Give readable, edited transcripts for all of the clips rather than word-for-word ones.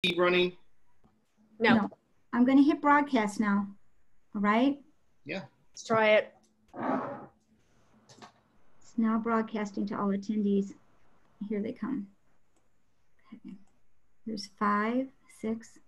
keep running? No. I'm going to hit broadcast now. All right. Yeah. Let's try it. It's now broadcasting to all attendees. Here they come. Okay. There's 5, 6.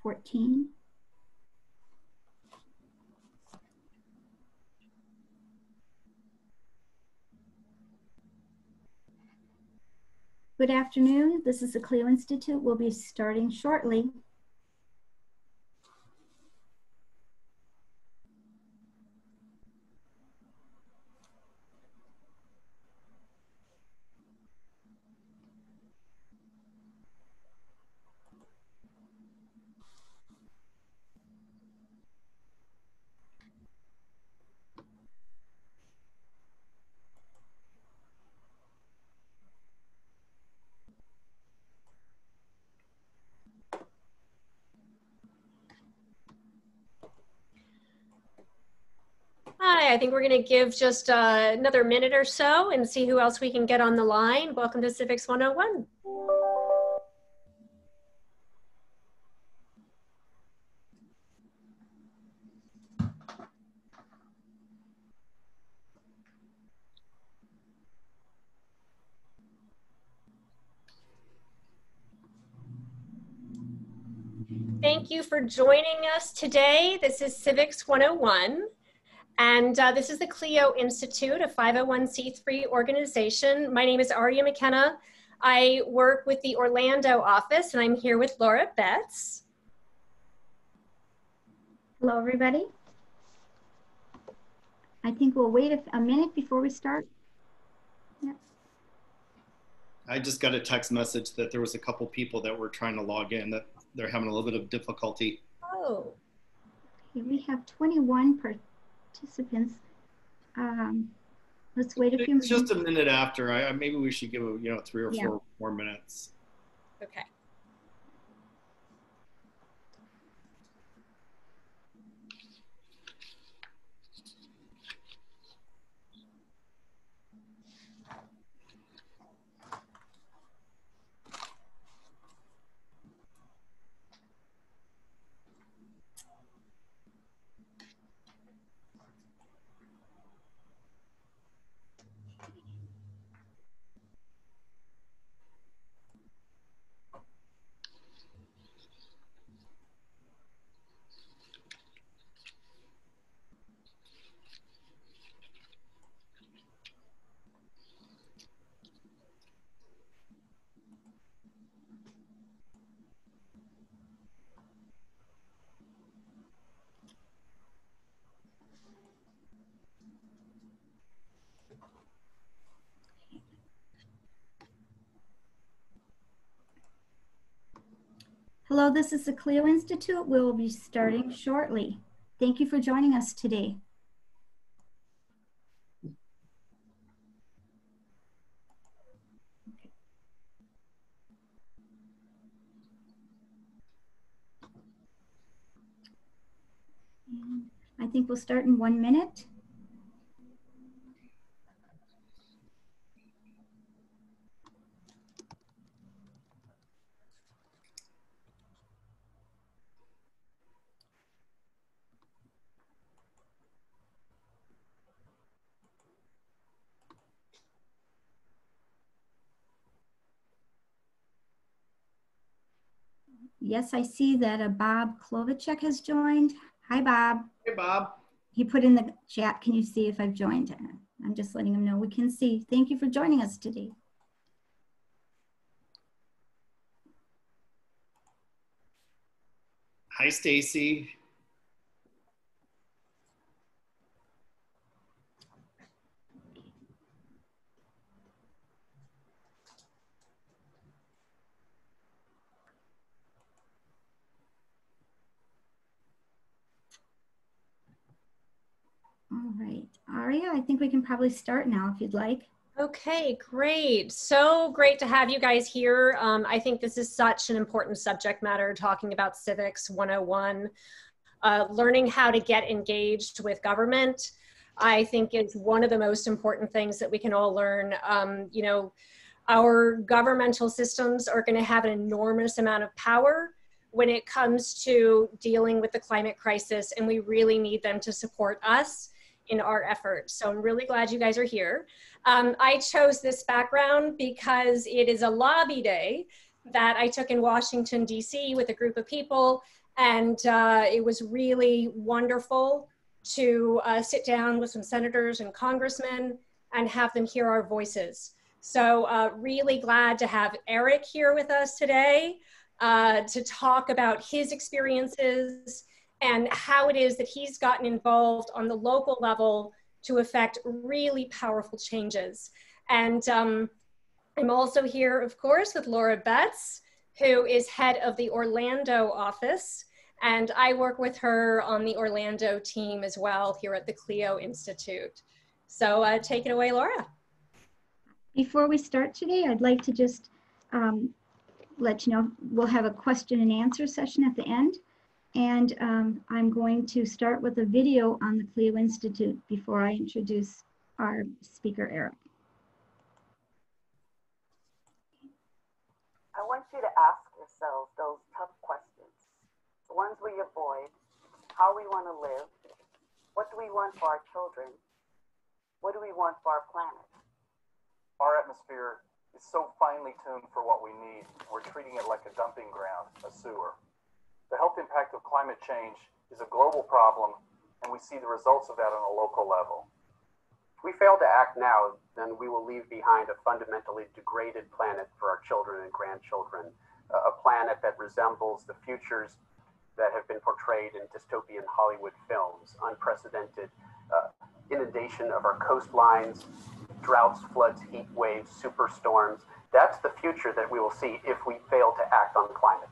$14. Good afternoon. This is the Clio Institute. We'll be starting shortly. Hi, I think we're going to give just another minute or so and see who else we can get on the line. Welcome to Civics 101. Thank you for joining us today. This is Civics 101. And this is the Clio Institute, a 501c3 organization. My name is Aria McKenna. I work with the Orlando office, and I'm here with Laura Betts. Hello, everybody. I think we'll wait a minute before we start. Yeah. I just got a text message that there was a couple people that were trying to log in that they're having a little bit of difficulty. Oh. Okay, we have 21 participants. Let's wait a few minutes. It's just a minute after. Maybe we should give 3 or 4 more minutes. Okay. Hello, this is the Clio Institute. We'll be starting shortly. Thank you for joining us today. And I think we'll start in 1 minute. Yes, I see that Bob Klovichek has joined. Hi, Bob. Hey, Bob. He put in the chat, can you see if I've joined? I'm just letting him know we can see. Thank you for joining us today. Hi, Stacy. All Aria, I think we can probably start now if you'd like. Okay, great. So great to have you guys here. I think this is such an important subject matter, talking about Civics 101. Learning how to get engaged with government, I think, is one of the most important things that we can all learn. You know, our governmental systems are going to have an enormous amount of power when it comes to dealing with the climate crisis, and we really need them to support us in our efforts. So I'm really glad you guys are here. I chose this background because it is a lobby day that I took in Washington, D.C. with a group of people, and it was really wonderful to sit down with some senators and congressmen and have them hear our voices. So really glad to have Eric here with us today to talk about his experiences and how it is that he's gotten involved on the local level to affect really powerful changes. And I'm also here, of course, with Laura Betts, who is head of the Orlando office. And I work with her on the Orlando team as well here at the Clio Institute. So take it away, Laura. Before we start today, I'd like to just let you know we'll have a question and answer session at the end. And I'm going to start with a video on the Clio Institute before I introduce our speaker, Eric. I want you to ask yourselves those tough questions, the ones we avoid: how we want to live, what do we want for our children, what do we want for our planet? Our atmosphere is so finely tuned for what we need, we're treating it like a dumping ground, a sewer. The health impact of climate change is a global problem, and we see the results of that on a local level. If we fail to act now, then we will leave behind a fundamentally degraded planet for our children and grandchildren, a planet that resembles the futures that have been portrayed in dystopian Hollywood films: unprecedented inundation of our coastlines, droughts, floods, heat waves, superstorms. That's the future that we will see if we fail to act on climate.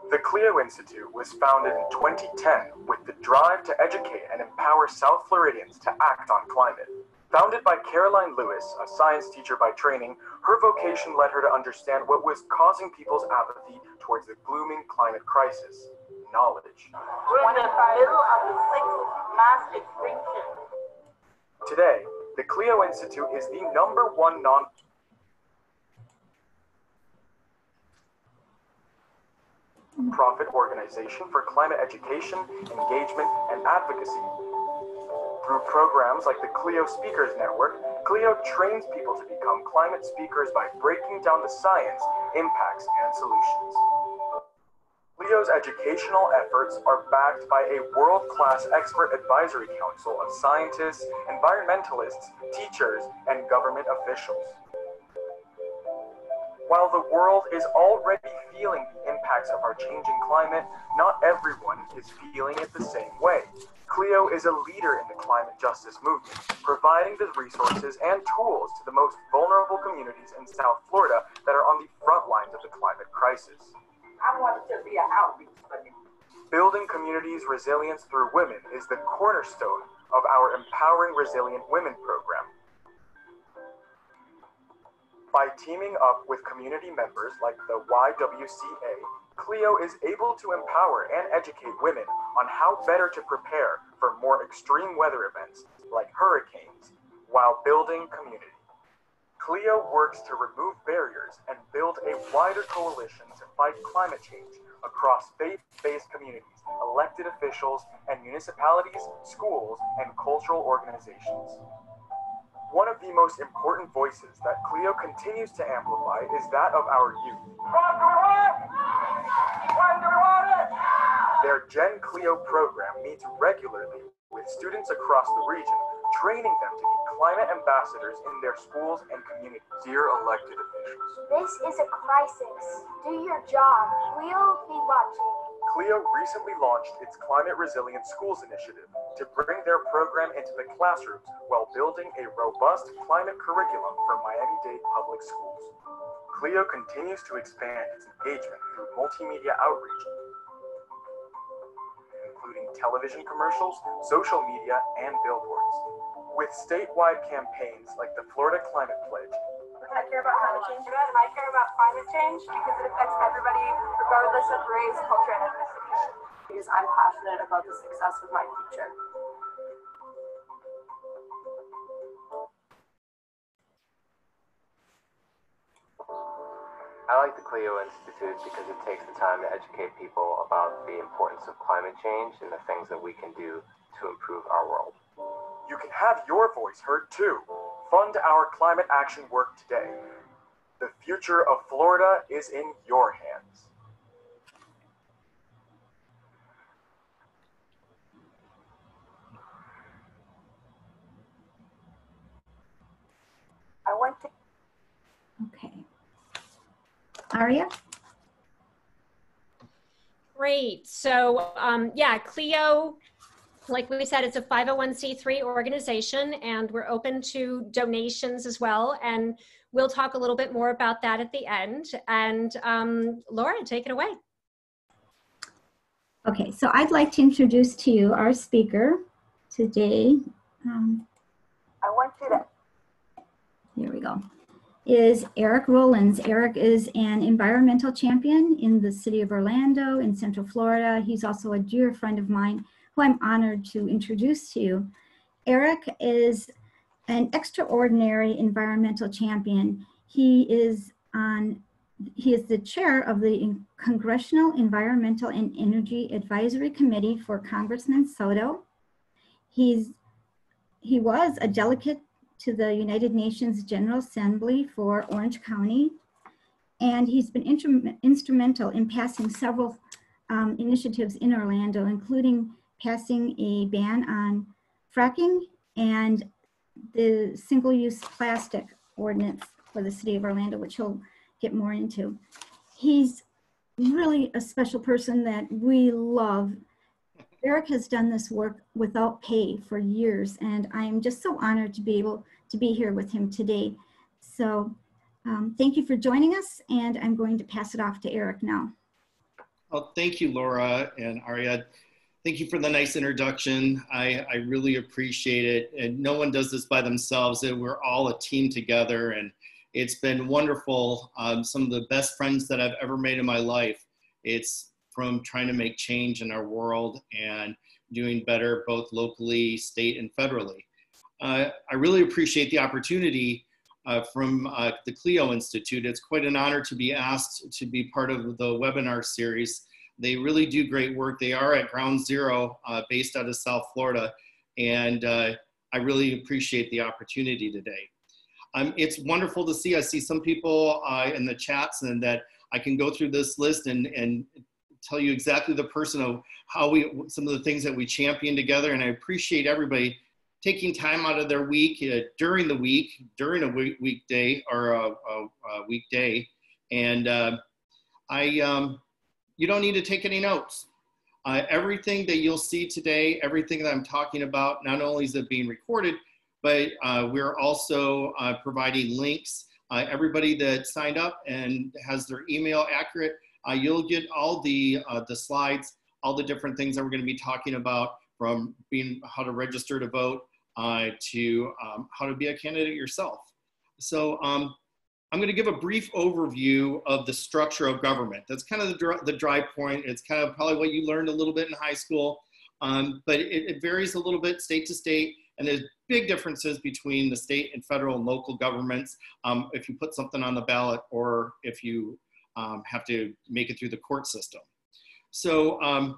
The Clio Institute was founded in 2010 with the drive to educate and empower South Floridians to act on climate. Founded by Caroline Lewis, a science teacher by training, her vocation led her to understand what was causing people's apathy towards the glooming climate crisis: knowledge. We're in the middle of the sixth mass extinction. Today, the Clio Institute is the #1 non-profit organization for climate education, engagement, and advocacy. Through programs like the Clio Speakers Network, Clio trains people to become climate speakers by breaking down the science, impacts, and solutions. Clio's educational efforts are backed by a world-class expert advisory council of scientists, environmentalists, teachers, and government officials. While the world is already feeling the impacts of our changing climate, not everyone is feeling it the same way. Clio is a leader in the climate justice movement, providing the resources and tools to the most vulnerable communities in South Florida that are on the front lines of the climate crisis. I want it to be an outreach for you. Building communities' resilience through women is the cornerstone of our Empowering Resilient Women program. By teaming up with community members like the YWCA, Clio is able to empower and educate women on how better to prepare for more extreme weather events like hurricanes while building community. Clio works to remove barriers and build a wider coalition to fight climate change across faith-based communities, elected officials, and municipalities, schools, and cultural organizations. One of the most important voices that Clio continues to amplify is that of our youth. Their Gen Clio program meets regularly with students across the region, training them to be climate ambassadors in their schools and communities. Dear elected officials, this is a crisis. Do your job. We'll be watching. Clio recently launched its Climate Resilient Schools initiative to bring their program into the classrooms while building a robust climate curriculum for Miami-Dade public schools. Clio continues to expand its engagement through multimedia outreach, including television commercials, social media, and billboards. With statewide campaigns like the Florida Climate Pledge. I care about climate change, and I care about climate change because it affects everybody, regardless of race, culture, and ethnicity. Because I'm passionate about the success of my future. I like the Clio Institute because it takes the time to educate people about the importance of climate change and the things that we can do to improve our world. You can have your voice heard too. Fund our climate action work today. The future of Florida is in your hands. I want to. Okay. Aria? Great. So yeah, Clio, like we said, it's a 501c3 organization, and we're open to donations as well. And we'll talk a little bit more about that at the end. And Laura, take it away. Okay, so I'd like to introduce to you our speaker today. I want you to. Here we go. Is Eric Rollins. Eric is an environmental champion in the city of Orlando in Central Florida. He's also a dear friend of mine who I'm honored to introduce to you. Eric is an extraordinary environmental champion. He is the chair of the Congressional Environmental and Energy Advisory Committee for Congressman Soto. He was a delegate to the United Nations General Assembly for Orange County, and he's been instrumental in passing several initiatives in Orlando, including passing a ban on fracking and the single-use plastic ordinance for the city of Orlando, which he'll get more into. He's really a special person that we love. Eric has done this work without pay for years, and I'm just so honored to be able to be here with him today. So thank you for joining us, and I'm going to pass it off to Eric now. Well, thank you, Laura and Aria. Thank you for the nice introduction. I really appreciate it. And no one does this by themselves. We're all a team together, and it's been wonderful. Some of the best friends that I've ever made in my life. It's from trying to make change in our world and doing better both locally, state, and federally. I really appreciate the opportunity from the Clio Institute. It's quite an honor to be asked to be part of the webinar series. They really do great work. They are at Ground Zero based out of South Florida, and I really appreciate the opportunity today. It's wonderful to see. I see some people in the chats, and that I can go through this list and tell you exactly the person of how some of the things that we champion together. And I appreciate everybody taking time out of their week during a weekday or a weekday. And you don't need to take any notes. Everything that you'll see today, everything that I'm talking about, not only is it being recorded, but we're also providing links. Everybody that signed up and has their email accurate, you'll get all the slides, all the different things that we're going to be talking about, from how to register to vote to how to be a candidate yourself. So I'm going to give a brief overview of the structure of government. That's kind of the dry point. It's kind of probably what you learned a little bit in high school, but it varies a little bit state to state, and there's big differences between the state and federal and local governments if you put something on the ballot or if you have to make it through the court system. So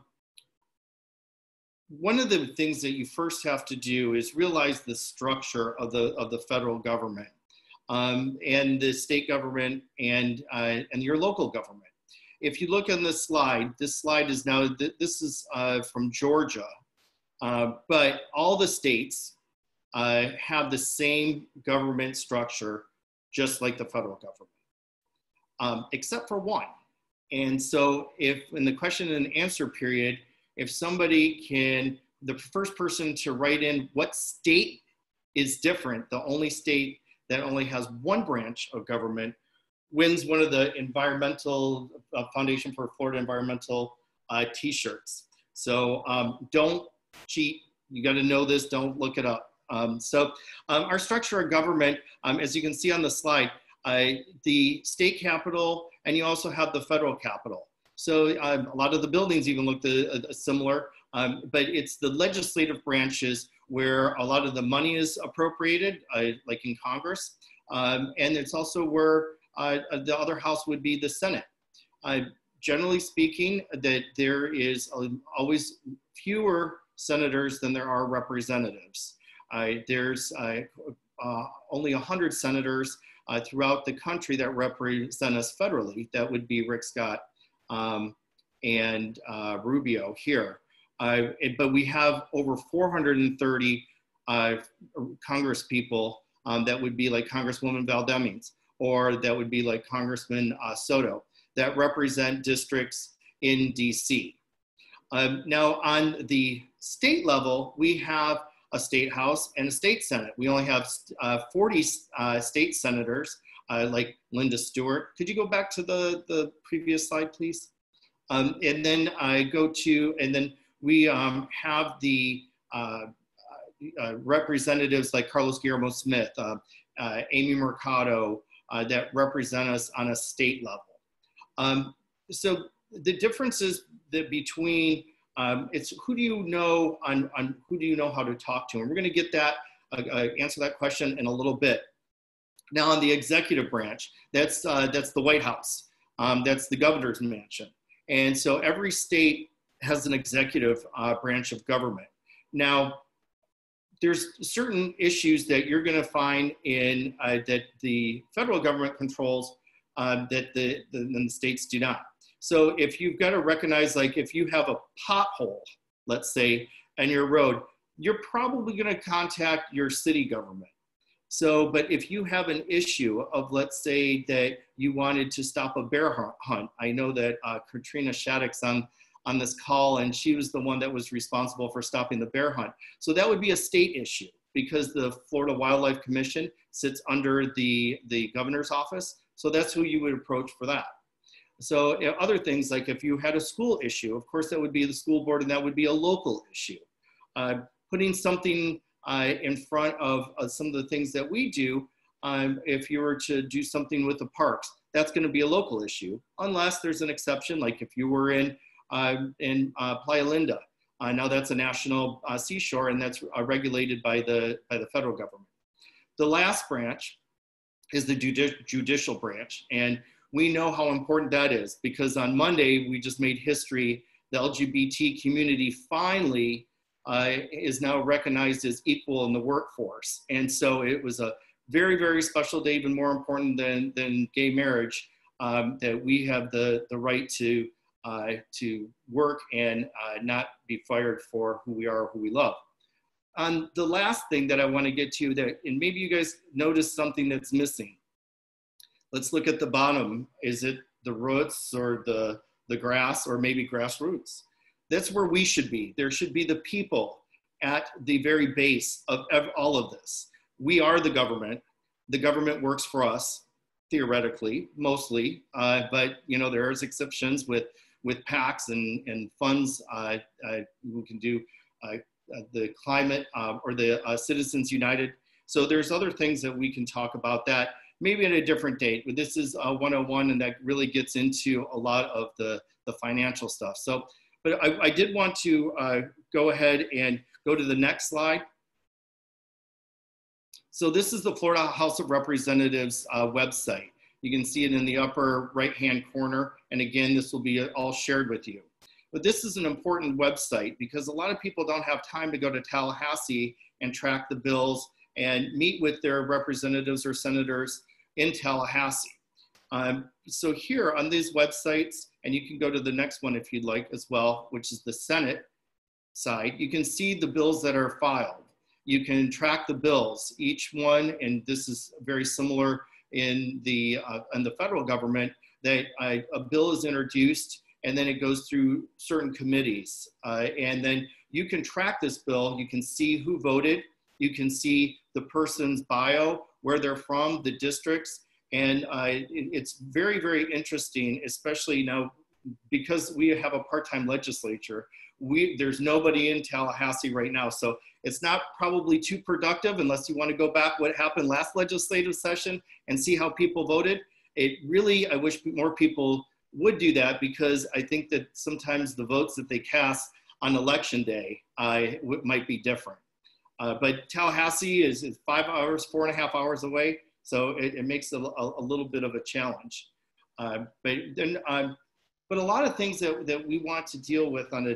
one of the things that you first have to do is realize the structure of the federal government and the state government and your local government. If you look on this slide is now, this is from Georgia, but all the states have the same government structure, just like the federal government, except for one. And so if in the question and answer period, if somebody the first person to write in what state is different, the only state that only has one branch of government, wins one of the environmental Foundation for Florida Environmental t-shirts. So don't cheat. You got to know this. Don't look it up. Our structure of government, as you can see on the slide, the state capitol, and you also have the federal capitol. So a lot of the buildings even look similar, but it's the legislative branches where a lot of the money is appropriated, like in Congress. And it's also where the other house would be the Senate. Generally speaking, that there is always fewer senators than there are representatives. There's only 100 senators throughout the country that represent us federally. That would be Rick Scott and Rubio here. But we have over 430 Congress people that would be like Congresswoman Val Demings, or that would be like Congressman Soto, that represent districts in DC. Now on the state level, we have a state house and a state senate. We only have 40 state senators, like Linda Stewart. Could you go back to the previous slide, please? And then we have the representatives like Carlos Guillermo Smith, Amy Mercado, that represent us on a state level. So the differences that between, it's who do you know on who do you know how to talk to? And we're gonna get that, answer that question in a little bit. Now on the executive branch, that's the White House. That's the governor's mansion. And so every state has an executive branch of government. Now, there's certain issues that you're gonna find in that the federal government controls that the states do not. So if you've got to recognize, like if you have a pothole, let's say, on your road, you're probably gonna contact your city government. So, but if you have an issue of, let's say that you wanted to stop a bear hunt, I know that Katrina Shattuck's on this call, and she was the one that was responsible for stopping the bear hunt. So that would be a state issue because the Florida Wildlife Commission sits under the governor's office. So that's who you would approach for that. So other things, like if you had a school issue, of course that would be the school board, and that would be a local issue. Putting something in front of some of the things that we do, if you were to do something with the parks, that's going to be a local issue, unless there's an exception, like if you were in Playa Linda. Now that's a national seashore, and that's regulated by the federal government. The last branch is the judicial branch, and we know how important that is because on Monday we just made history. The LGBT community finally is now recognized as equal in the workforce, and so it was a very, very special day, even more important than gay marriage, that we have the right to work and not be fired for who we are, who we love. The last thing that I want to get to, that, and maybe you guys noticed something that's missing. Let's look at the bottom. Is it the roots or the grass, or maybe grassroots? That's where we should be. There should be the people at the very base of all of this. We are the government. The government works for us, theoretically, mostly, but you know, there's exceptions with PACs and funds. We can do the climate or the Citizens United. So there's other things that we can talk about that maybe at a different date, but this is 101, and that really gets into a lot of the financial stuff. So, but I did want to go ahead and go to the next slide. So this is the Florida House of Representatives website. You can see it in the upper right-hand corner. And again, this will be all shared with you. But this is an important website because a lot of people don't have time to go to Tallahassee and track the bills and meet with their representatives or senators in Tallahassee. So here on these websites, and you can go to the next one if you'd like as well, which is the Senate side, you can see the bills that are filed. You can track the bills, each one, and this is very similar in the federal government, that a bill is introduced and then it goes through certain committees. And then you can track this bill, you can see who voted, you can see the person's bio, where they're from, the districts, and it's very, very interesting, especially now because we have a part-time legislature. there's nobody in Tallahassee right now. So it's not probably too productive unless you want to go back what happened last legislative session and see how people voted. It really, I wish more people would do that, because I think that sometimes the votes that they cast on election day might be different. But Tallahassee is 5 hours, 4.5 hours away. So it makes it a little bit of a challenge. But a lot of things that we want to deal with on a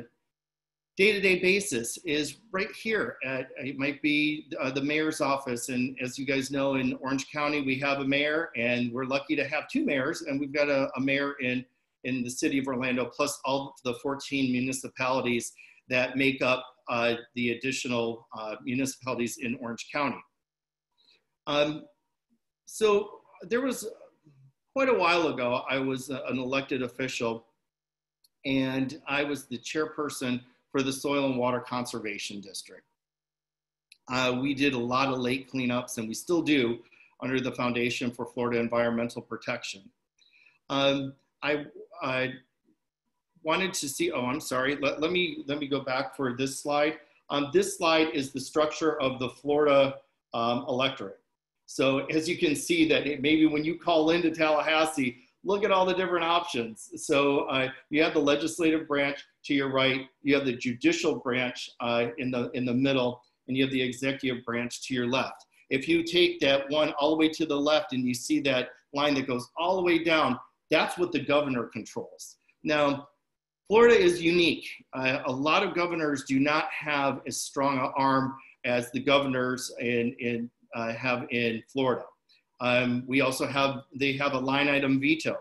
day-to-day basis is right here. It might be the mayor's office. And as you guys know, in Orange County, we have a mayor, and we're lucky to have 2 mayors. And we've got a mayor in the city of Orlando, plus all the 14 municipalities that make up the additional municipalities in Orange County. So there was, quite a while ago, I was an elected official, and I was the chairperson for the Soil and Water Conservation District. We did a lot of lake cleanups, and we still do, under the Foundation for Florida Environmental Protection. I wanted to see, oh, I'm sorry, let me go back for this slide. This slide is the structure of the Florida electorate. So as you can see that maybe when you call into Tallahassee, look at all the different options. So you have the legislative branch to your right, you have the judicial branch in the middle, and you have the executive branch to your left. If you take that one all the way to the left and you see that line that goes all the way down, that's what the governor controls. Now, Florida is unique. A lot of governors do not have as strong an arm as the governors have in Florida. We also they have a line item veto.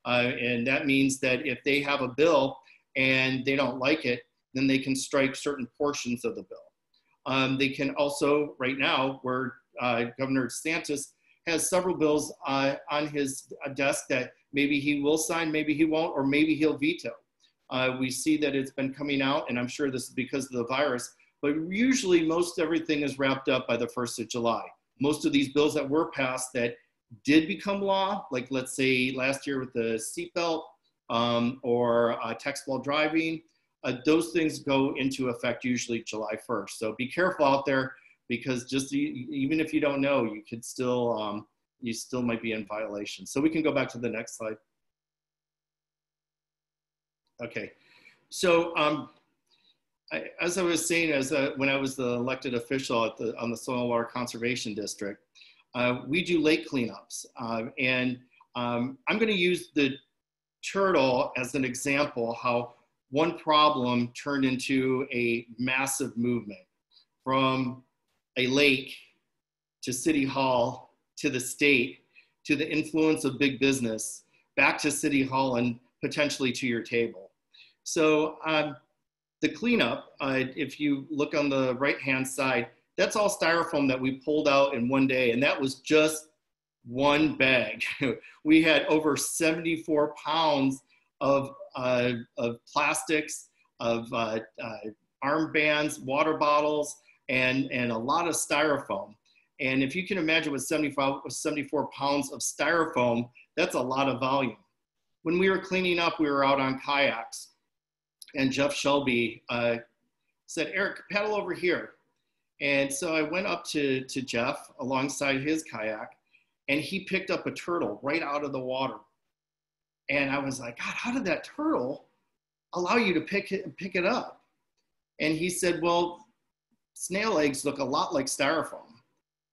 And that means that if they have a bill and they don't like it, then they can strike certain portions of the bill. They can also, right now, where Governor DeSantis has several bills on his desk that maybe he will sign, maybe he won't, or maybe he'll veto. We see that it's been coming out, and I'm sure this is because of the virus, but usually most everything is wrapped up by the 1st of July. Most of these bills that were passed that did become law, like let's say last year with the seatbelt or text while driving, those things go into effect usually July 1st. So be careful out there, because just even if you don't know, you could still, you still might be in violation. So we can go back to the next slide. Okay, so as I was saying, when I was the elected official on the Soil and Water Conservation District, we do lake cleanups. And I'm going to use the turtle as an example how one problem turned into a massive movement, from a lake to City Hall to the state to the influence of big business back to City Hall and potentially to your table. So the cleanup, if you look on the right-hand side, that's all styrofoam that we pulled out in one day, and that was just one bag. We had over 74 pounds of plastics, of armbands, water bottles, and a lot of styrofoam. And if you can imagine with 74 pounds of styrofoam, that's a lot of volume. When we were cleaning up, we were out on kayaks, and Jeff Shelby said, "Eric, paddle over here." And so I went up to Jeff alongside his kayak, and he picked up a turtle right out of the water. And I was like, God, how did that turtle allow you to pick it up? And he said, well, snail eggs look a lot like styrofoam,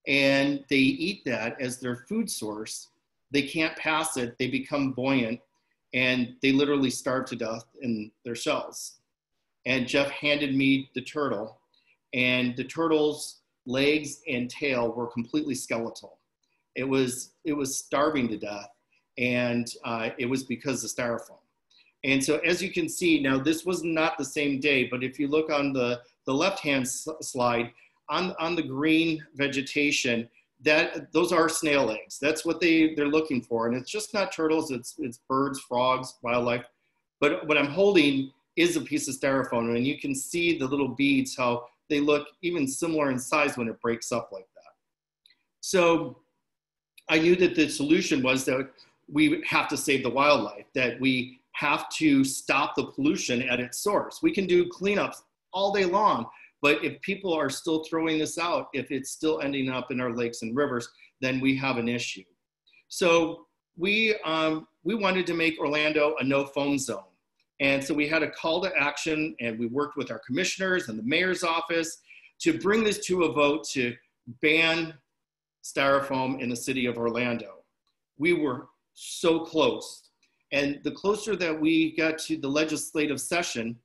and they eat that as their food source. They can't pass it, they become buoyant, and they literally starve to death in their shells. And Jeff handed me the turtle, and the turtle's legs and tail were completely skeletal. It was starving to death, and it was because of styrofoam. And so as you can see, now this was not the same day, but if you look on the left-hand slide, on the green vegetation, those are snail eggs. That's what they're looking for. And it's just not turtles, it's birds, frogs, wildlife. But what I'm holding is a piece of styrofoam, and you can see the little beads, how they look even similar in size when it breaks up like that. So I knew that the solution was that we have to save the wildlife, that we have to stop the pollution at its source. We can do cleanups all day long, but if people are still throwing this out, if it's still ending up in our lakes and rivers, then we have an issue. So we wanted to make Orlando a no foam zone. And so we had a call to action, and we worked with our commissioners and the mayor's office to bring this to a vote to ban styrofoam in the city of Orlando. We were so close. And the closer that we got to the legislative session,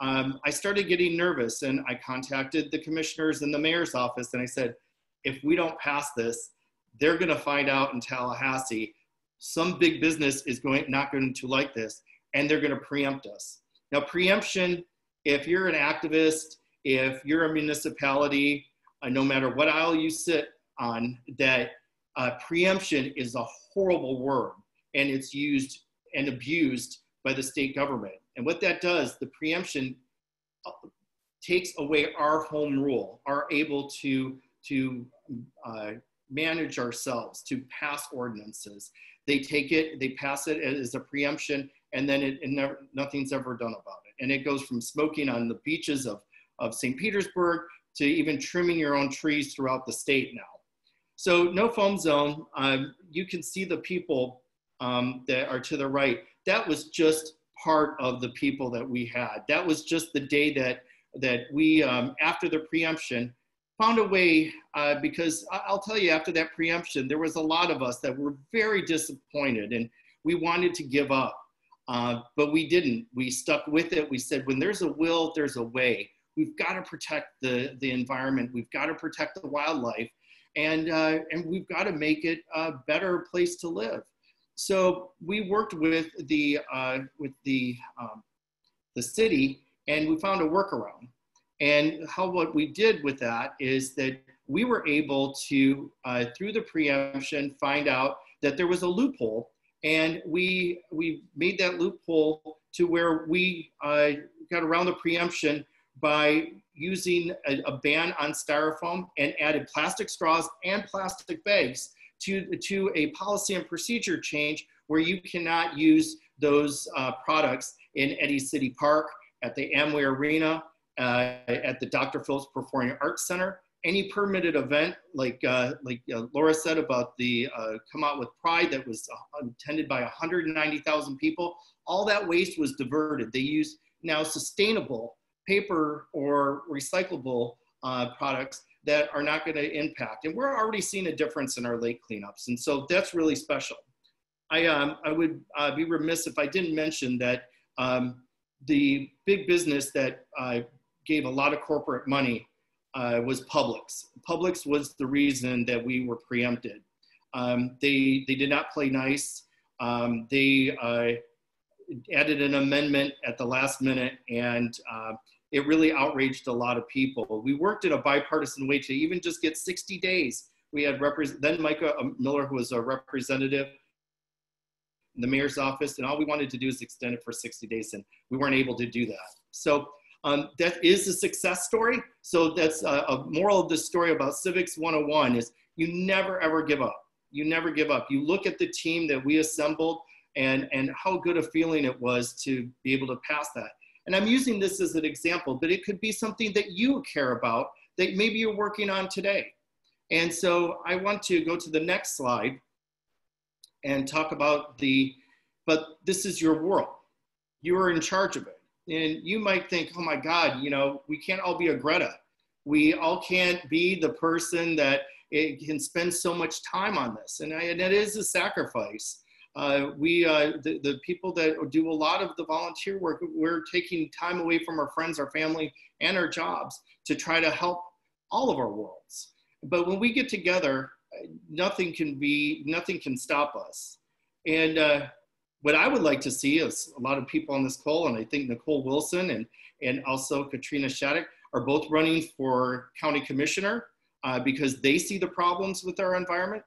I started getting nervous, and I contacted the commissioners in the mayor's office, and I said, if we don't pass this, they're gonna find out in Tallahassee, some big business is not going to like this, and they're gonna preempt us. Now, preemption, if you're an activist, if you're a municipality, no matter what aisle you sit on, that preemption is a horrible word, and it's used and abused by the state government. And what that does, the preemption takes away our home rule, our able to manage ourselves, to pass ordinances. They take it, they pass it as a preemption, and then nothing's ever done about it. And it goes from smoking on the beaches of St. Petersburg to even trimming your own trees throughout the state now. So no foam zone, you can see the people that are to the right. That was just part of the people that we had. That was just the day that we, after the preemption, found a way, because I'll tell you, after that preemption, there was a lot of us that were very disappointed, and we wanted to give up, but we didn't. We stuck with it. We said, when there's a will, there's a way. We've got to protect the environment. We've got to protect the wildlife, and we've got to make it a better place to live. So we worked with the city, and we found a workaround. And what we did with that is that we were able to, through the preemption, find out that there was a loophole, and we made that loophole to where we got around the preemption by using a ban on styrofoam and added plastic straws and plastic bags to a policy and procedure change where you cannot use those products in Eddy City Park, at the Amway Arena, at the Dr. Phillips Performing Arts Center. Any permitted event, like Laura said about the Come Out with Pride that was attended by 190,000 people, all that waste was diverted. They use now sustainable paper or recyclable products that are not going to impact. And we're already seeing a difference in our lake cleanups. And so that's really special. I would be remiss if I didn't mention that the big business that gave a lot of corporate money was Publix. Publix was the reason that we were preempted. They did not play nice. They added an amendment at the last minute, and it really outraged a lot of people. We worked in a bipartisan way to even just get 60 days. We had then Micah Miller, who was a representative in the mayor's office, and all we wanted to do is extend it for 60 days, and we weren't able to do that. So that is a success story. So that's a moral of the story about Civics 101 is you never, ever give up. You never give up. You look at the team that we assembled and how good a feeling it was to be able to pass that. And I'm using this as an example, but it could be something that you care about that maybe you're working on today. And so I want to go to the next slide and talk about but this is your world. You are in charge of it. And you might think, oh my God, we can't all be a Greta. We all can't be the person that can spend so much time on this. And it is a sacrifice. The people that do a lot of the volunteer work, we're taking time away from our friends, our family, and our jobs to try to help all of our worlds. But when we get together, nothing can stop us. And what I would like to see is a lot of people on this call, and I think Nicole Wilson and also Katrina Shattuck are both running for county commissioner because they see the problems with our environment.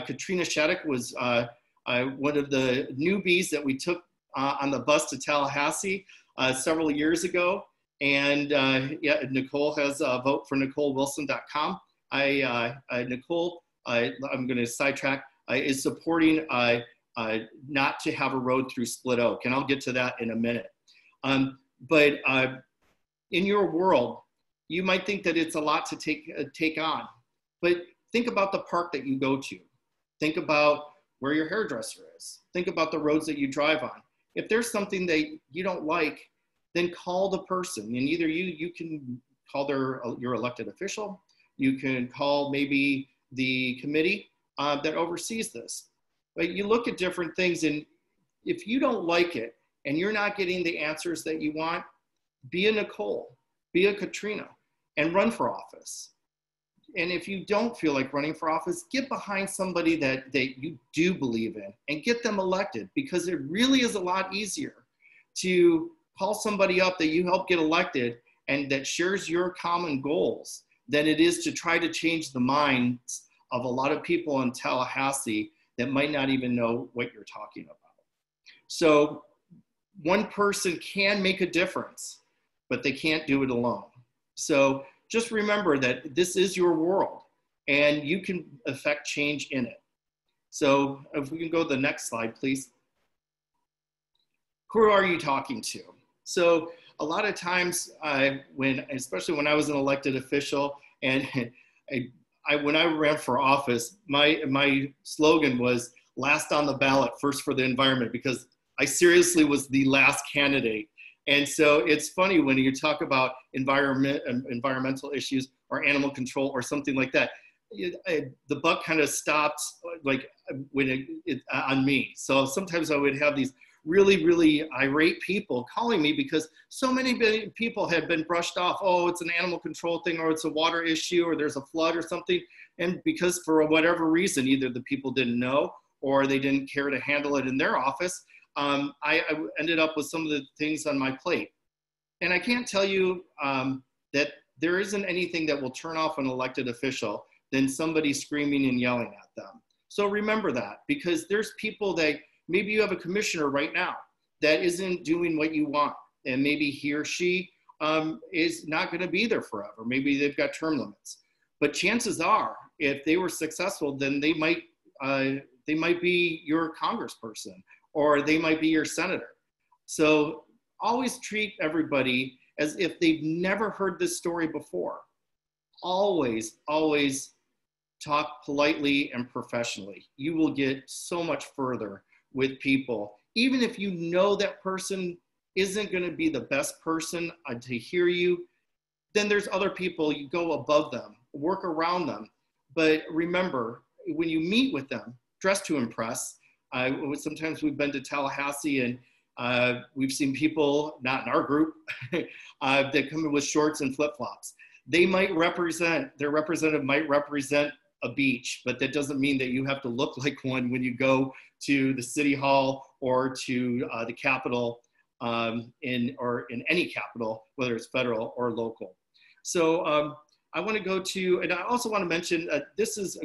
Katrina Shattuck was one of the newbies that we took on the bus to Tallahassee several years ago. And yeah, Nicole has a vote for NicoleWilson.com. Nicole, I'm going to sidetrack, is supporting not to have a road through Split Oak, and I'll get to that in a minute. But in your world, you might think that it's a lot to take on, but think about the park that you go to. Think about where your hairdresser is. Think about the roads that you drive on. If there's something that you don't like, then call the person. And either you can call your elected official, you can call maybe the committee that oversees this. But you look at different things, and if you don't like it and you're not getting the answers that you want, be a Nicole, be a Katrina, and run for office. And if you don't feel like running for office, get behind somebody that you do believe in and get them elected, because it really is a lot easier to call somebody up that you help get elected and that shares your common goals than it is to try to change the minds of a lot of people in Tallahassee that might not even know what you're talking about. So one person can make a difference, but they can't do it alone. So just remember that this is your world and you can affect change in it. So if we can go to the next slide, please. Who are you talking to? So a lot of times, especially when I was an elected official, and when I ran for office, my slogan was last on the ballot, first for the environment, because I seriously was the last candidate. And so it's funny when you talk about environmental issues or animal control or something like that, the buck kind of stopped like when on me. So sometimes I would have these really, really irate people calling me because so many people had been brushed off. Oh, it's an animal control thing, or it's a water issue, or there's a flood or something. And because for whatever reason, either the people didn't know or they didn't care to handle it in their office, I ended up with some of the things on my plate. And I can't tell you that there isn't anything that will turn off an elected official than somebody screaming and yelling at them. So remember that, because there's people that, maybe you have a commissioner right now that isn't doing what you want, and maybe he or she is not going to be there forever. Maybe they've got term limits. But chances are, if they were successful, then they might be your congressperson, or they might be your senator. So always treat everybody as if they've never heard this story before. Always, always talk politely and professionally. You will get so much further with people. Even if you know that person isn't going to be the best person to hear you, then there's other people, you go above them, work around them. But remember, when you meet with them, dress to impress. Sometimes we've been to Tallahassee and we've seen people, not in our group, that come in with shorts and flip-flops. They might represent, their representative might represent a beach, but that doesn't mean that you have to look like one when you go to the city hall or to the Capitol in any Capitol, whether it's federal or local. So I want to go to, and I also want to mention, this is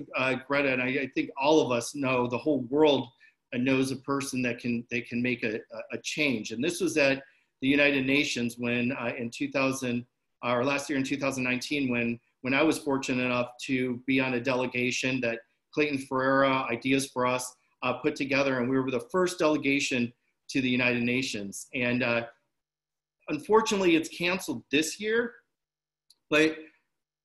Greta, and I think all of us know, the whole world knows a person that can make a change. And this was at the United Nations when in 2000, or last year in 2019, when I was fortunate enough to be on a delegation that Clayton Ferreira, Ideas for Us, put together, and we were the first delegation to the United Nations. And unfortunately, it's canceled this year, but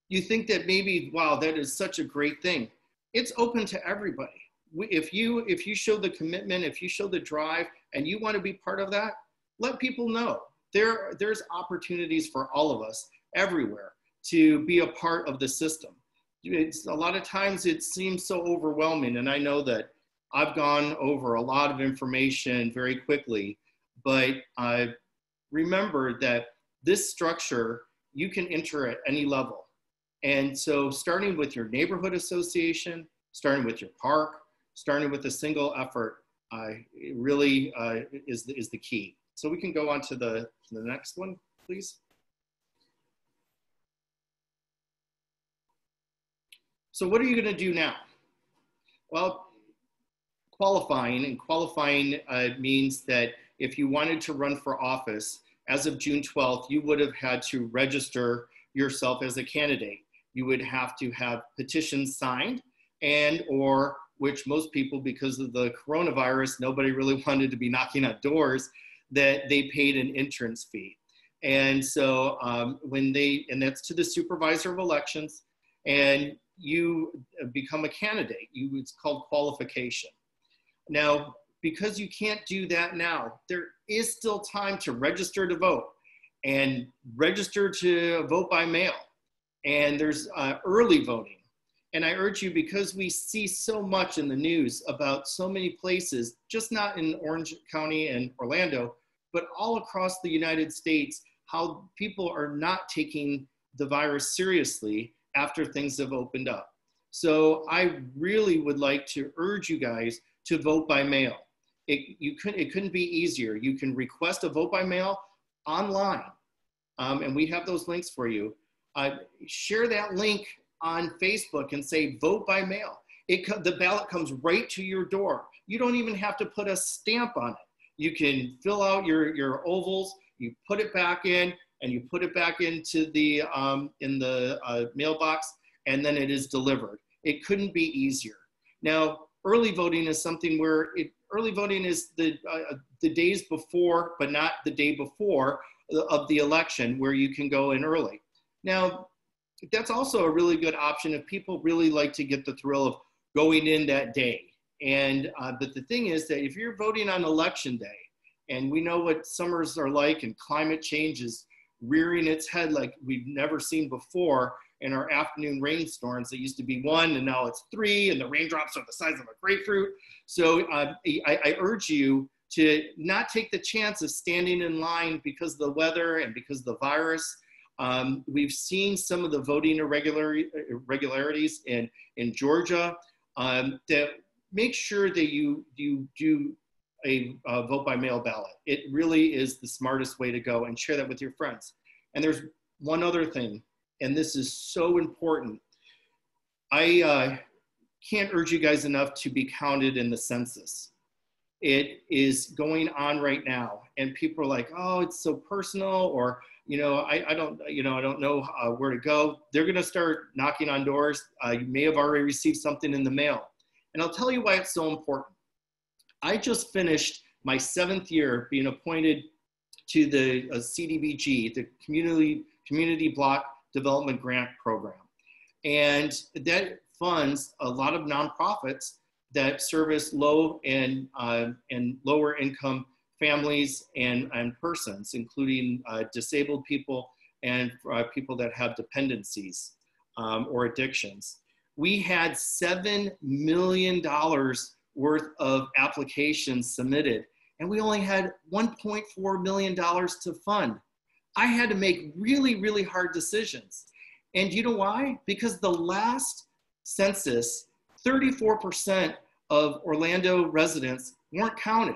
you think that maybe, wow, that is such a great thing. It's open to everybody. If you show the commitment, if you show the drive, and you want to be part of that, let people know. There's opportunities for all of us everywhere to be a part of the system. A lot of times it seems so overwhelming, and I know that I've gone over a lot of information very quickly, but remember that this structure, you can enter at any level. And so starting with your neighborhood association, starting with your park, starting with a single effort, it really is the key. So we can go on to the next one, please. So what are you going to do now? Well, qualifying means that if you wanted to run for office as of June 12th, you would have had to register yourself as a candidate. You would have to have petitions signed and or which most people, because of the coronavirus, nobody really wanted to be knocking on doors, that they paid an entrance fee. And so and that's to the supervisor of elections, and you become a candidate. It's called qualification. Now, because you can't do that now, there is still time to register to vote and register to vote by mail. And there's early voting. And I urge you, because we see so much in the news about so many places, just not in Orange County and Orlando, but all across the United States, how people are not taking the virus seriously after things have opened up. So I really would like to urge you guys to vote by mail. It couldn't be easier. You can request a vote by mail online, and we have those links for you. Share that link on Facebook and say, vote by mail. The ballot comes right to your door. You don't even have to put a stamp on it. You can fill out your ovals, you put it back in, and you put it back into the mailbox, and then it is delivered. It couldn't be easier. Now, early voting is something where early voting is the days before, but not the day before of the election, where you can go in early. Now, that's also a really good option if people really like to get the thrill of going in that day. And but the thing is that if you're voting on election day, and we know what summers are like, and climate change is rearing its head like we've never seen before, in our afternoon rainstorms, it used to be 1 and now it's 3, and the raindrops are the size of a grapefruit. So I urge you to not take the chance of standing in line because of the weather and because of the virus. We've seen some of the voting irregularities in Georgia. That make sure that you do a vote by mail ballot. It really is the smartest way to go, and share that with your friends. And there's one other thing, and this is so important. I can't urge you guys enough to be counted in the census. It is going on right now, and people are like, oh, it's so personal, or I don't know where to go. They're going to start knocking on doors. You may have already received something in the mail. And I'll tell you why it's so important. I just finished my 7th year being appointed to the CDBG, the Community Block Development Grant Program. And that funds a lot of nonprofits that service low and lower income families and persons, including disabled people and people that have dependencies or addictions. We had $7 million worth of applications submitted, and we only had $1.4 million to fund. I had to make really, really hard decisions. And you know why? Because the last census, 34% of Orlando residents weren't counted.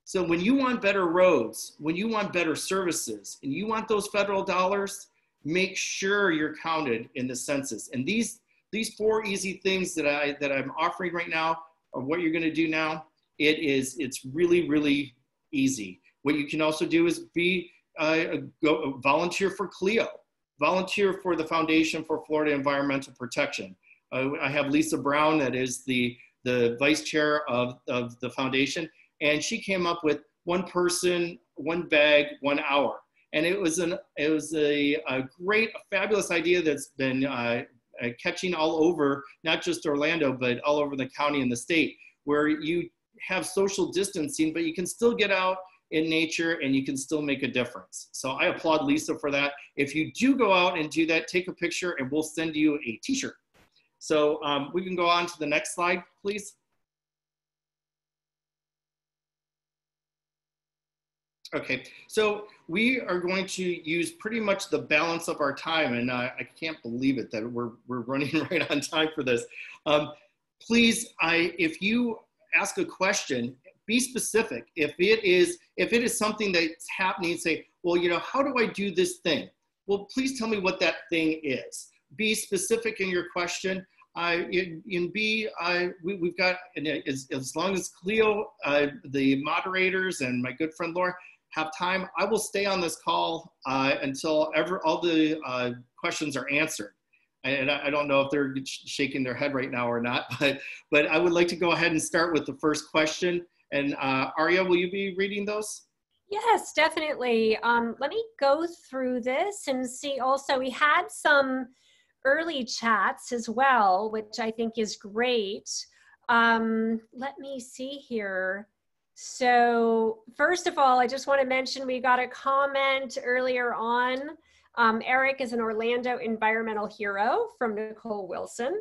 So when you want better roads, when you want better services, and you want those federal dollars, make sure you're counted in the census. And these 4 easy things that I'm offering right now, or what you're gonna do now, it's really, really easy. What you can also do is go volunteer for CLEO, volunteer for the Foundation for Florida Environmental Protection. I have Lisa Brown, that is the vice chair of the foundation, and she came up with 1 person, 1 bag, 1 hour. And it was a great, fabulous idea that's been catching all over, not just Orlando, but all over the county and the state, where you have social distancing, but you can still get out in nature and you can still make a difference. So I applaud Lisa for that. If you do go out and do that, take a picture and we'll send you a t-shirt. So we can go on to the next slide, please. Okay, so we are going to use pretty much the balance of our time, and I can't believe it that we're running right on time for this. Please, if you ask a question, be specific. If it is something that's happening, say, well, how do I do this thing? Well, please tell me what that thing is. Be specific in your question. We've got, as long as Cleo, the moderators, and my good friend Laura have time, I will stay on this call until all the questions are answered. And I don't know if they're shaking their head right now or not, but I would like to go ahead and start with the first question. And Arya, will you be reading those? Yes, definitely. Let me go through this and see. Also, we had some early chats as well, which I think is great. Let me see here. So first of all, I just want to mention we got a comment earlier on. Eric is an Orlando environmental hero from Nicole Wilson,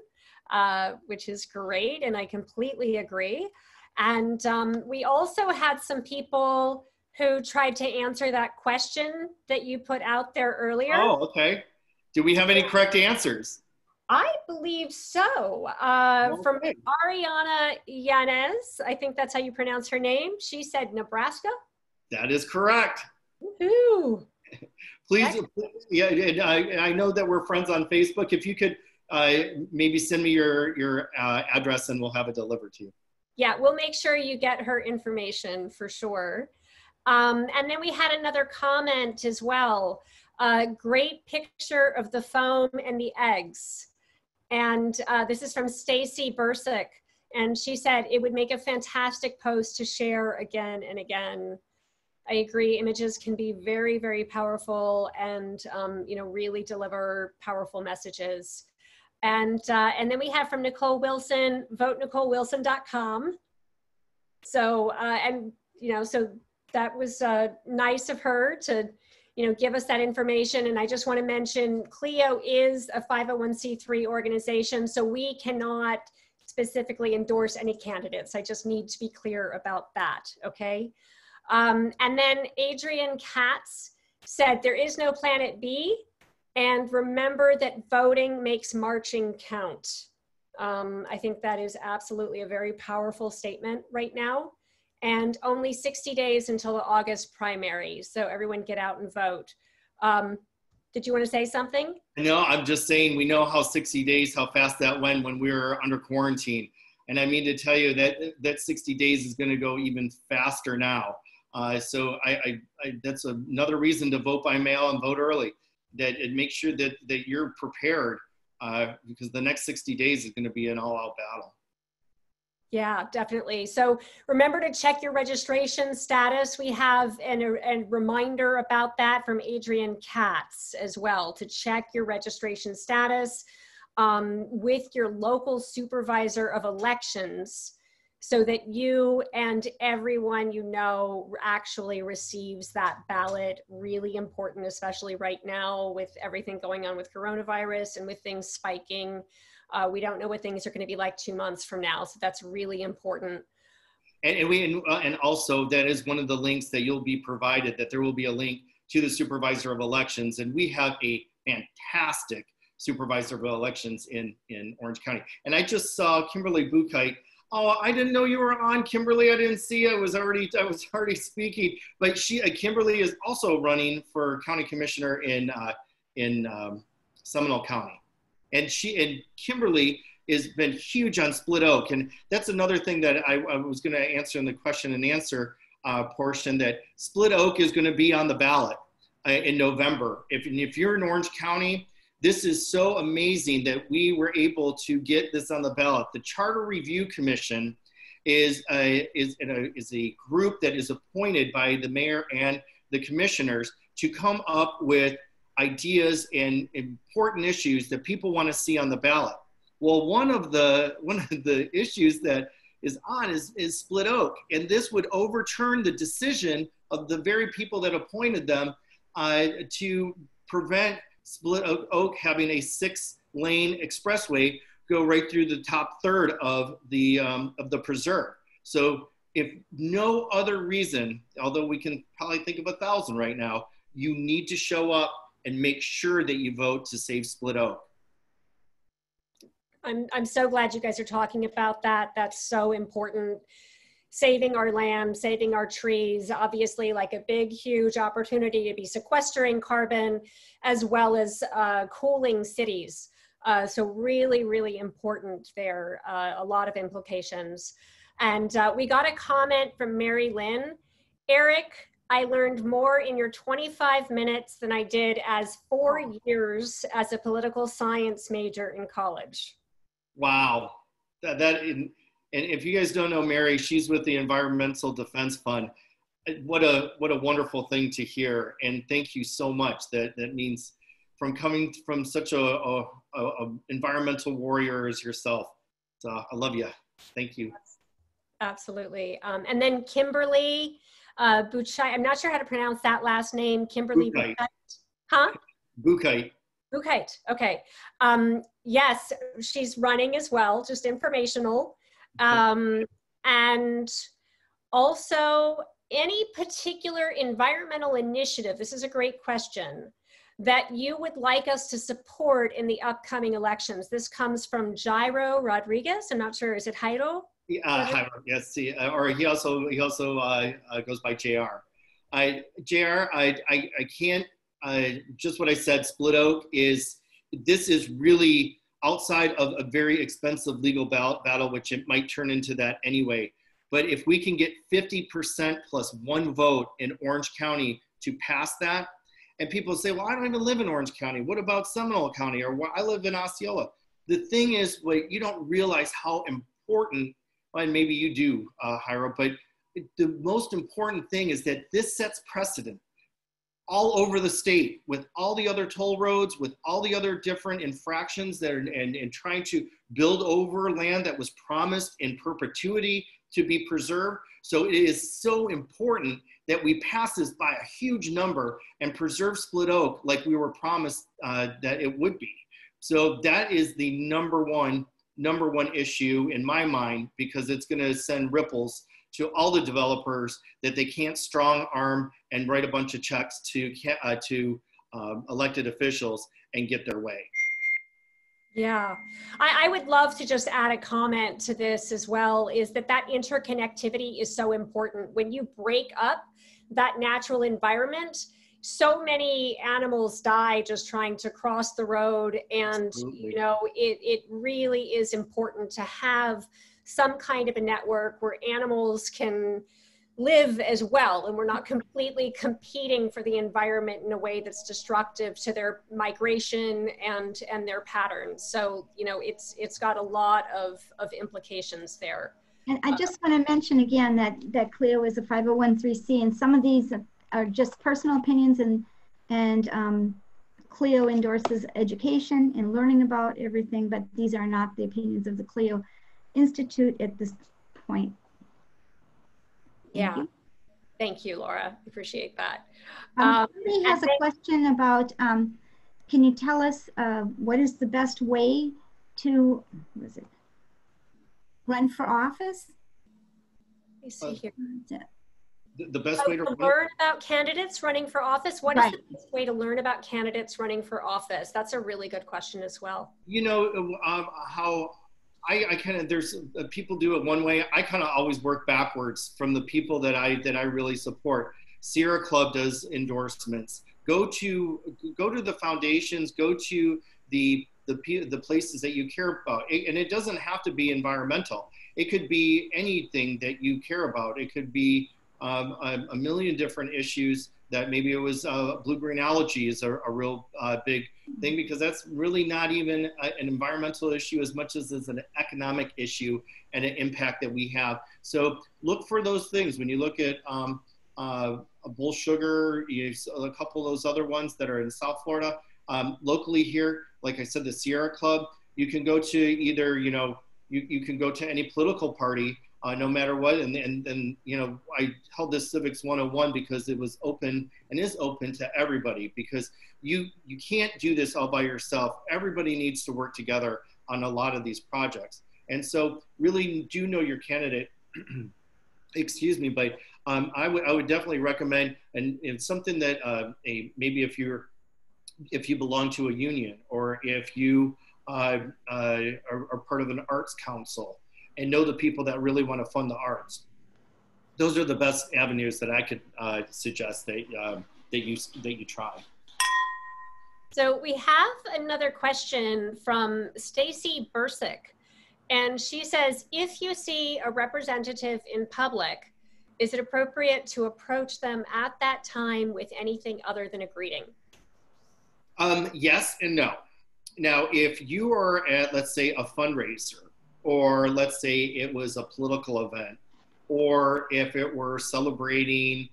which is great, and I completely agree. And we also had some people who tried to answer that question that you put out there earlier. Oh, okay. Do we have any correct answers? I believe so. From Ariana Yanez, I think that's how you pronounce her name. She said Nebraska. That is correct. Woohoo! Please, yeah, and I know that we're friends on Facebook. If you could maybe send me your address and we'll have it delivered to you. Yeah, we'll make sure you get her information for sure. And then we had another comment as well. Great picture of the foam and the eggs. And this is from Stacy Bursick. And she said, it would make a fantastic post to share again and again. I agree, images can be very, very powerful and you know, really deliver powerful messages. And then we have from Nicole Wilson, voteNicoleWilson.com. So, and you know, so that was nice of her to, you know, give us that information. And I just want to mention CLIO is a 501c3 organization, so we cannot specifically endorse any candidates. I just need to be clear about that, okay? And then Adrian Katz said, there is no Planet B, and remember that voting makes marching count. I think that is absolutely a very powerful statement right now. And only 60 days until the August primary. So everyone get out and vote. Did you want to say something? No, I'm just saying we know how 60 days, how fast that went when we were under quarantine. And I mean to tell you that 60 days is going to go even faster now. So that's another reason to vote by mail and vote early. That it makes sure that you're prepared because the next 60 days is going to be an all-out battle. Yeah, definitely. So remember to check your registration status. We have a reminder about that from Adrian Katz as well, to check your registration status with your local supervisor of elections so that you and everyone you know actually receives that ballot. Really important, especially right now with everything going on with coronavirus and with things spiking. We don't know what things are going to be like 2 months from now. So that's really important. And also that is one of the links that you'll be provided, that there will be a link to the supervisor of elections. And we have a fantastic supervisor of elections in Orange County. And I just saw Kimberly Bukite. Oh, I didn't know you were on, Kimberly. I didn't see it. I was already speaking. But Kimberly is also running for county commissioner in Seminole County. And Kimberly has been huge on Split Oak. And that's another thing that I was going to answer in the question and answer portion, that Split Oak is going to be on the ballot in November. If you're in Orange County, this is so amazing that we were able to get this on the ballot. The Charter Review Commission is a group that is appointed by the mayor and the commissioners to come up with ideas and important issues that people want to see on the ballot. Well, one of the issues that is on is Split Oak, and this would overturn the decision of the very people that appointed them to prevent Split Oak having a 6-lane expressway go right through the top third of the preserve. So, if no other reason, although we can probably think of 1,000 right now, you need to show up and make sure that you vote to save Split Oak. I'm so glad you guys are talking about that. That's so important. Saving our land, saving our trees, obviously like a big, huge opportunity to be sequestering carbon as well as cooling cities. So really, really important there, a lot of implications. And we got a comment from Mary Lynn. Eric, I learned more in your 25 minutes than I did as 4 years as a political science major in college. Wow. And if you guys don't know Mary, she's with the Environmental Defense Fund. What a wonderful thing to hear. And thank you so much. That means from coming from such a environmental warrior as yourself. So I love you. Thank you. Absolutely. And then Kimberly Buchheit, I'm not sure how to pronounce that last name. Kimberly Buchheit. Huh? Buchheit. Buchheit. Okay. Yes, she's running as well, just informational. And also, any particular environmental initiative, this is a great question, that you would like us to support in the upcoming elections? This comes from Jairo Rodriguez. I'm not sure, is it Jairo? Jairo, yes, or he also goes by JR. JR, I can't, just what I said, Split Oak this is really outside of a very expensive legal battle, which it might turn into that anyway. But if we can get 50% plus one vote in Orange County to pass that, and people say, well, I don't even live in Orange County. What about Seminole County? Or I live in Osceola. The thing is, you don't realize how important, and maybe you do, Jairo, but the most important thing is that this sets precedent all over the state with all the other toll roads, with all the other different infractions that are, and trying to build over land that was promised in perpetuity to be preserved. So it is so important that we pass this by a huge number and preserve Split Oak like we were promised that it would be. So that is the number one issue in my mind, because it's going to send ripples to all the developers that they can't strong arm and write a bunch of checks to elected officials and get their way. Yeah, I would love to just add a comment to this as well, is that interconnectivity is so important. When you break up that natural environment, so many animals die just trying to cross the road. And, you know, it really is important to have some kind of a network where animals can live as well, and we're not completely competing for the environment in a way that's destructive to their migration and their patterns. So, you know, it's got a lot of implications there. And I just want to mention again that Clio is a 501(c)(3), and some of these are just personal opinions, and Clio endorses education and learning about everything, but these are not the opinions of the Clio Institute at this point. Thank you, Laura. Appreciate that. Somebody has a question about, can you tell us what is the best way to, run for office? Let me see here. The best way to learn about candidates running for office. What is the best way to learn about candidates running for office? That's a really good question as well. You know, how I kind of, there's people do it one way. I kind of always work backwards from the people that I really support. Sierra Club does endorsements. Go to the foundations. Go to the places that you care about, and it doesn't have to be environmental. It could be anything that you care about. It could be a million different issues. That maybe it was blue-green algae is a real big thing, because that's really not even an environmental issue as much as it's an economic issue and an impact that we have. So look for those things. When you look at Bull Sugar, a couple of those other ones that are in South Florida. Locally here, like I said, the Sierra Club, you can go to either, you know, you can go to any political party, no matter what. And you know, I held this Civics 101 because it was open and is open to everybody, because you can't do this all by yourself. Everybody needs to work together on a lot of these projects. And so really do know your candidate, excuse me, but I would definitely recommend, and something that maybe if you belong to a union, or if you are part of an arts council, and know the people that really want to fund the arts. Those are the best avenues that I could suggest that you try. So we have another question from Stacy Bursick, and she says, if you see a representative in public Is it appropriate to approach them at that time with anything other than a greeting? Yes and no. Now, if you are at, let's say, a fundraiser, or let's say it was a political event, or if it were celebrating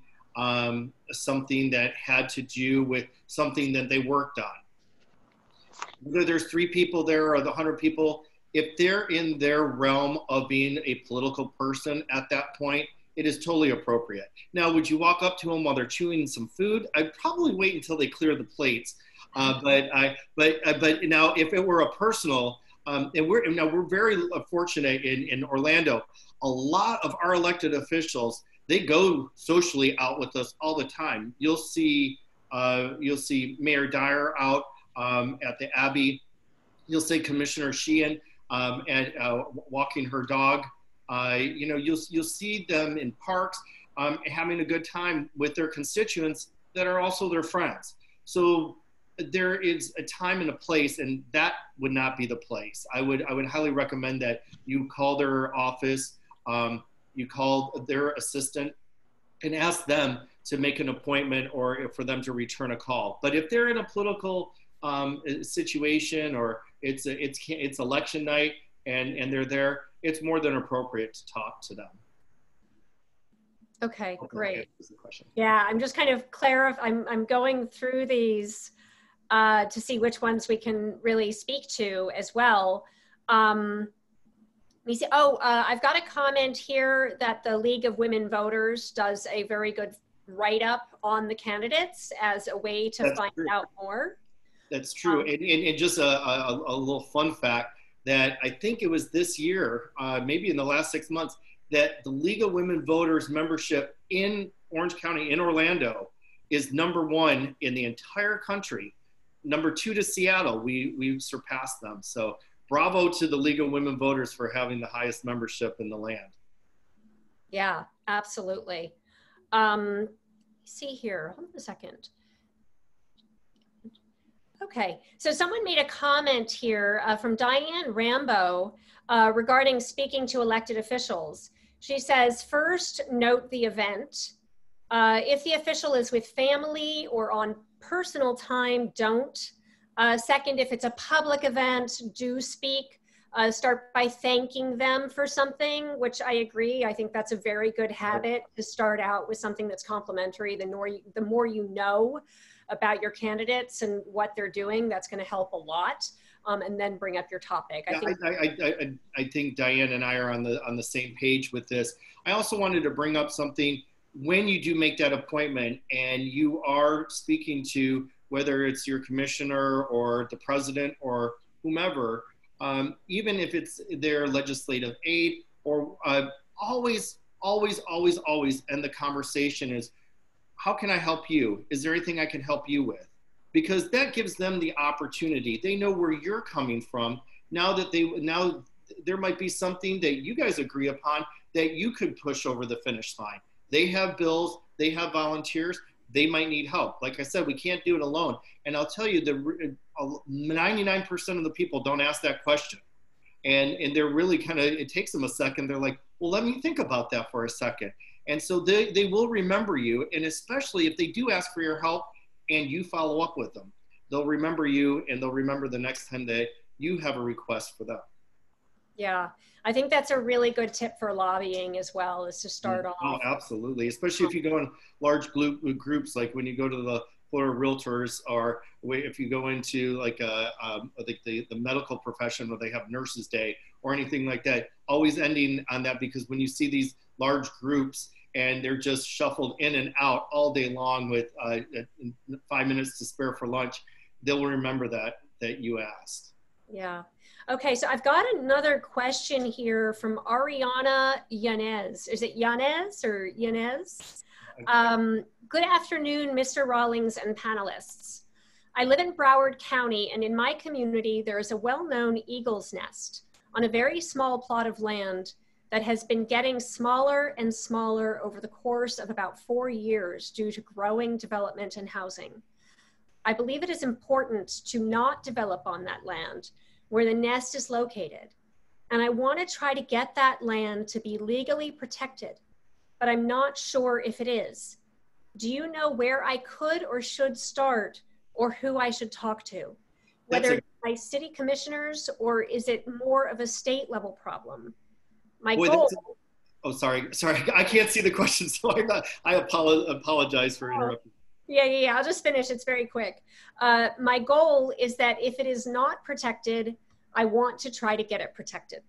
something that had to do with something that they worked on, whether there's 3 people there or the 100 people, if they're in their realm of being a political person at that point, it is totally appropriate. Now, would you walk up to them while they're chewing some food? I'd probably wait until they clear the plates. But now, if it were a personal, and we're very fortunate in Orlando. A lot of our elected officials, they go socially out with us all the time. You'll see Mayor Dyer out at the Abbey. You'll see Commissioner Sheehan walking her dog. You'll see them in parks having a good time with their constituents that are also their friends. So there is a time and a place, and that would not be the place. I would highly recommend that you call their office, you call their assistant, and ask them to make an appointment or for them to return a call. But if they're in a political situation, or it's election night and they're there, it's more than appropriate to talk to them. Okay, great. Yeah, I'm just kind of I'm going through these to see which ones we can really speak to as well. Let me see. I've got a comment here that the League of Women Voters does a very good write-up on the candidates as a way to find out more. That's true. And just a little fun fact that I think it was this year, maybe in the last 6 months, that the League of Women Voters membership in Orange County, in Orlando, is #1 in the entire country. #2 to Seattle. We've surpassed them. So bravo to the League of Women Voters for having the highest membership in the land. Yeah, absolutely. See here, hold on a second. Okay, so someone made a comment here from Diane Rambo regarding speaking to elected officials. She says, first, note the event. If the official is with family or on personal time, don't. Second, if it's a public event, do speak. Start by thanking them for something, which I agree. I think that's a very good habit to start out with something that's complimentary. The more you know about your candidates and what they're doing, that's going to help a lot. And then bring up your topic. I think Diane and I are on the same page with this. I also wanted to bring up something. When you do make that appointment and you are speaking to, whether it's your commissioner or the president or whomever, even if it's their legislative aide, or always end the conversation is, how can I help you? Is there anything I can help you with? Because that gives them the opportunity. They know where you're coming from. Now there might be something that you guys agree upon that you could push over the finish line. They have bills, they have volunteers, they might need help. Like I said, we can't do it alone. And I'll tell you, 99% of the people don't ask that question. And they're really it takes them a second. They're like, well, let me think about that for a second. And so they will remember you. And especially if they do ask for your help and you follow up with them, they'll remember you, and they'll remember the next time that you have a request for them. Yeah, I think that's a really good tip for lobbying as well, is to start off. Oh, absolutely. Especially if you go in large groups, like when you go to the Florida Realtors, or if you go into like the medical profession where they have Nurses Day or anything like that, always ending on that, because when you see these large groups and they're just shuffled in and out all day long with 5 minutes to spare for lunch, they'll remember that you asked. Yeah. Okay, so I've got another question here from Ariana Yanez. Is it Yanez or Yanez? Good afternoon, Mr. Rawlings and panelists. I live in Broward County, and in my community, there is a well-known eagle's nest on a very small plot of land that has been getting smaller and smaller over the course of about 4 years due to growing development and housing. I believe it is important to not develop on that land where the nest is located, and I want to try to get that land to be legally protected. but I'm not sure if it is. Do you know where I could or should start, or who I should talk to? Whether it's my city commissioners, or is it more of a state level problem? My goal. Oh, sorry. I can't see the question, so I apologize for interrupting. Yeah. I'll just finish. It's very quick. My goal is that if it is not protected, I want to try to get it protected.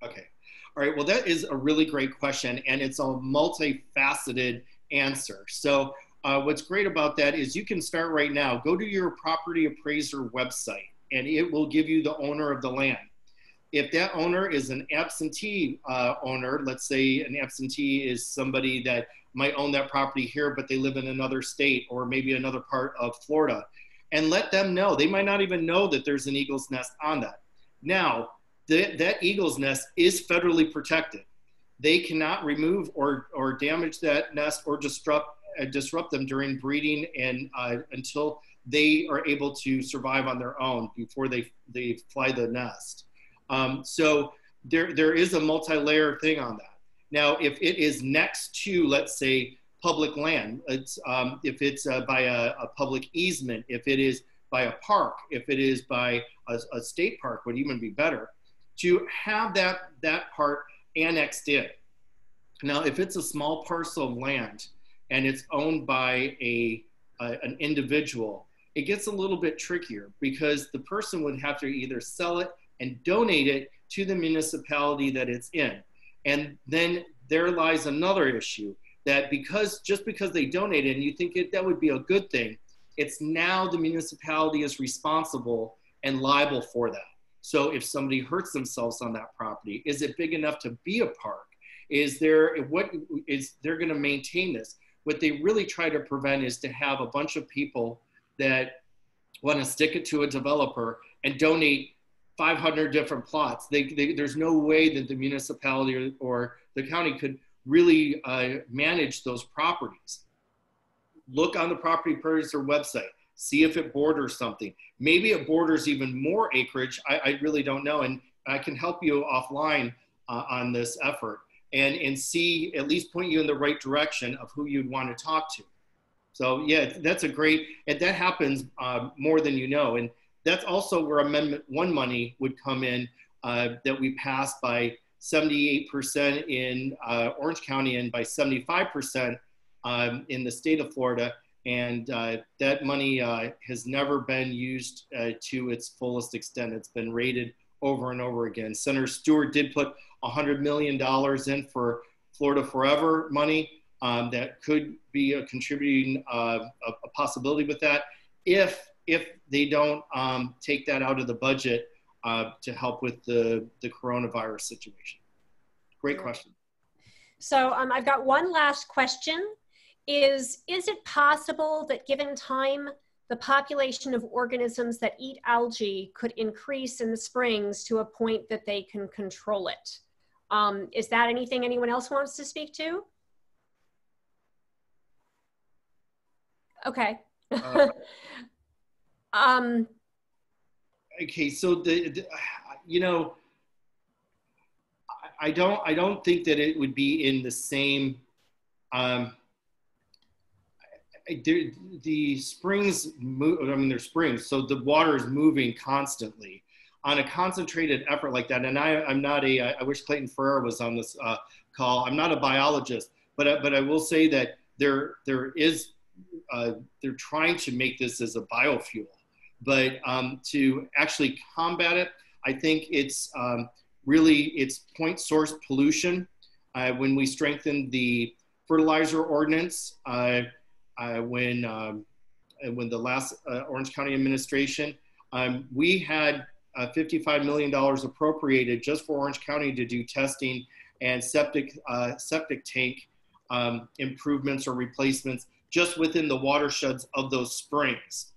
Okay. All right. Well, that is a really great question, and it's a multifaceted answer. So what's great about that is you can start right now. Go to your property appraiser website, and it will give you the owner of the land. If that owner is an absentee owner, let's say an absentee is somebody that might own that property here, but they live in another state or maybe another part of Florida, and let them know. They might not even know that there's an eagle's nest on that. Now, that eagle's nest is federally protected. They cannot remove or damage that nest or disrupt them during breeding and until they are able to survive on their own before they fly the nest. So there is a multi-layer thing on that. Now, if it is next to, let's say, public land, if it's by a public easement, if it is by a park, if it is by a state park, would even be better, to have that part annexed in. Now, if it's a small parcel of land and it's owned by an individual, it gets a little bit trickier because the person would have to either sell it and donate it to the municipality that it's in. And then there lies another issue that just because they donate it and you think that would be a good thing, it's now the municipality is responsible and liable for that. So if somebody hurts themselves on that property, is it big enough to be a park? They're gonna maintain this? What they really try to prevent is to have a bunch of people that wanna stick it to a developer and donate 500 different plots. There's no way that the municipality or the county could really manage those properties. Look on the property appraiser website, see if it borders something. Maybe it borders even more acreage. I really don't know. And I can help you offline on this effort and see, at least point you in the right direction of who you'd want to talk to. So yeah, that's a great, and that happens more than you know. And that's also where Amendment 1 money would come in that we passed by 78% in Orange County and by 75% in the state of Florida. And that money has never been used to its fullest extent. It's been raided over and over again. Senator Stewart did put $100 million in for Florida Forever money that could be a contributing a possibility with that if they don't take that out of the budget to help with the coronavirus situation. Great question. So I've got one last question. Is it possible that given time, the population of organisms that eat algae could increase in the springs to a point that they can control it? Is that anything anyone else wants to speak to? Okay. Okay, so you know, I don't think that it would be in the same. The springs move. I mean, they're springs, so the water is moving constantly. On a concentrated effort like that, and I'm not I wish Clayton Ferrer was on this call. I'm not a biologist, but I will say that there is. They're trying to make this as a biofuel, but to actually combat it, I think it's it's point source pollution. When we strengthened the fertilizer ordinance, when the last Orange County administration, we had $55 million appropriated just for Orange County to do testing and septic tank improvements or replacements just within the watersheds of those springs.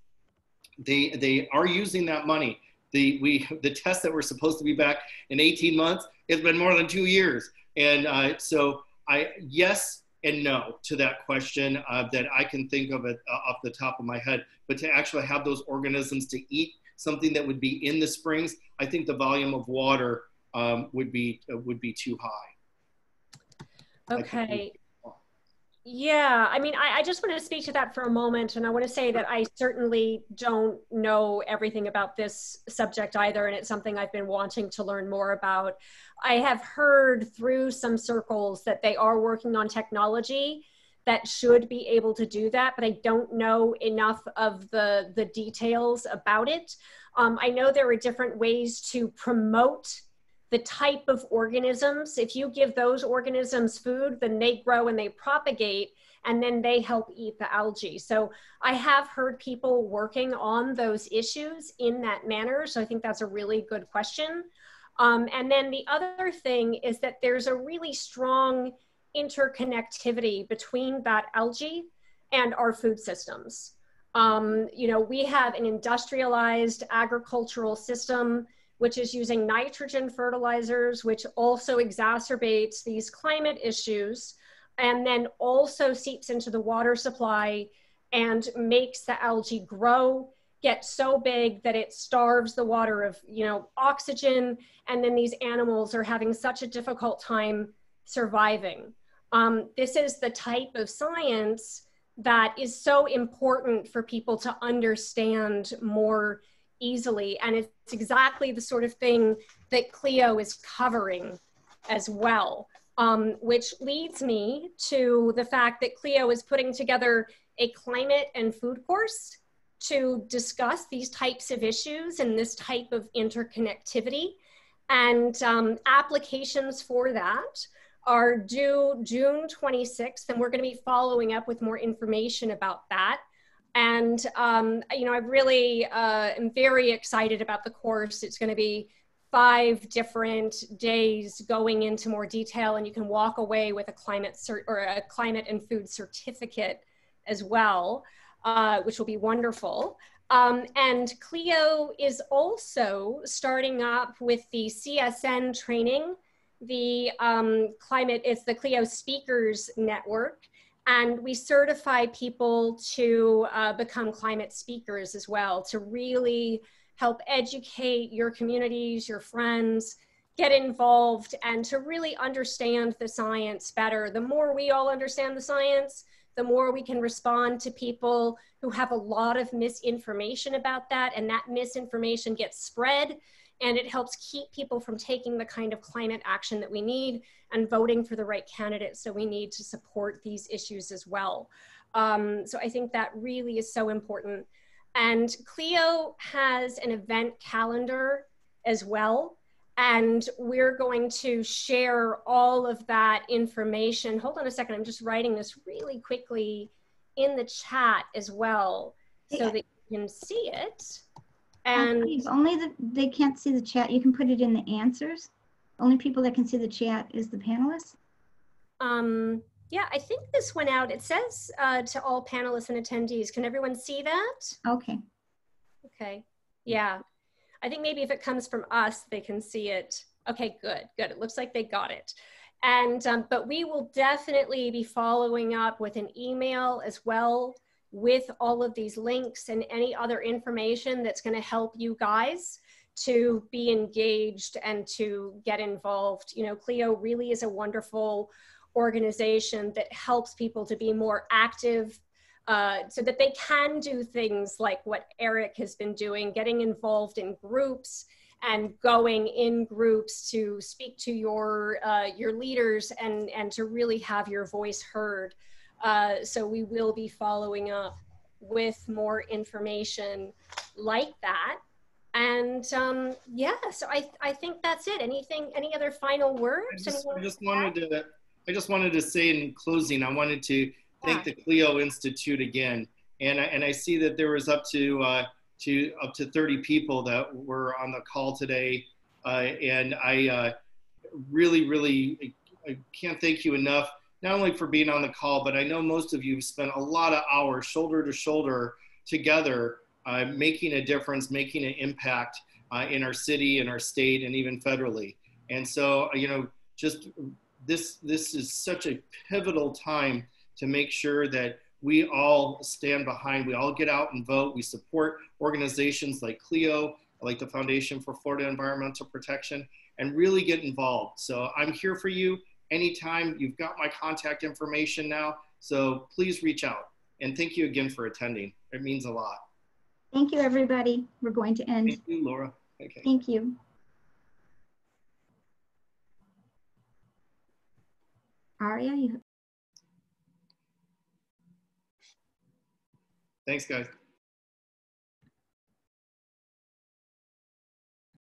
They are using that money. The test that we're supposed to be back in 18 months, it's been more than 2 years. And so yes and no to that question that I can think of it off the top of my head, but to actually have those organisms to eat something that would be in the springs, I think the volume of water would be too high. Okay. Yeah, I mean, I just want to speak to that for a moment. And I want to say that I certainly don't know everything about this subject either. And it's something I've been wanting to learn more about. I have heard through some circles that they are working on technology that should be able to do that, but I don't know enough of the details about it. I know there are different ways to promote the type of organisms. If you give those organisms food, then they grow and they propagate, and then they help eat the algae. So I have heard people working on those issues in that manner. So I think that's a really good question. And then the other thing is that there's a really strong interconnectivity between that algae and our food systems. You know, we have an industrialized agricultural system which is using nitrogen fertilizers, which also exacerbates these climate issues, and then also seeps into the water supply and makes the algae grow, get so big that it starves the water of, you know, oxygen, and then these animals are having such a difficult time surviving. This is the type of science that is so important for people to understand more easily. And it's exactly the sort of thing that Clio is covering as well, which leads me to the fact that Clio is putting together a climate and food course to discuss these types of issues and this type of interconnectivity. And applications for that are due June 26th, and we're going to be following up with more information about that. And, you know, I really am very excited about the course. It's going to be 5 different days going into more detail, and you can walk away with a climate and food certificate as well, which will be wonderful. And Clio is also starting up with the CSN training. The it's the Clio Speakers Network. And we certify people to become climate speakers as well, to really help educate your communities, your friends, get involved, and to really understand the science better. The more we all understand the science, the more we can respond to people who have a lot of misinformation about that, and that misinformation gets spread, and it helps keep people from taking the kind of climate action that we need and voting for the right candidates that we need to support these issues as well. So I think that really is so important. And Clio has an event calendar as well, and we're going to share all of that information. Hold on a second, I'm just writing this really quickly in the chat as well so that you can see it. And only they can't see the chat. You can put it in the answers. Only people that can see the chat is the panelists. Yeah, I think this went out. It says to all panelists and attendees. Can everyone see that? Okay. Okay. Yeah. I think maybe if it comes from us, they can see it. Okay, good, good. It looks like they got it. And, but we will definitely be following up with an email as well with all of these links and any other information that's going to help you guys to be engaged and to get involved. You know, Clio really is a wonderful organization that helps people to be more active so that they can do things like what Eric has been doing, getting involved in groups and going in groups to speak to your leaders and to really have your voice heard. So we will be following up with more information like that. And yeah, so I think that's it. Any other final words? I just wanted to say in closing, I wanted to thank the Clio Institute again. And I see that there was up to 30 people that were on the call today. And I really I can't thank you enough, not only for being on the call, but I know most of you have spent a lot of hours shoulder to shoulder together, making a difference, making an impact in our city, in our state, and even federally. And so, you know, just this is such a pivotal time to make sure that we all stand behind, we all get out and vote, we support organizations like Clio, like the Foundation for Florida Environmental Protection, and really get involved. So I'm here for you anytime. You've got my contact information now. So please reach out. And thank you again for attending. It means a lot. Thank you, everybody. We're going to end. Thank you, Laura. Okay. Thank you. Aria, Thanks, guys.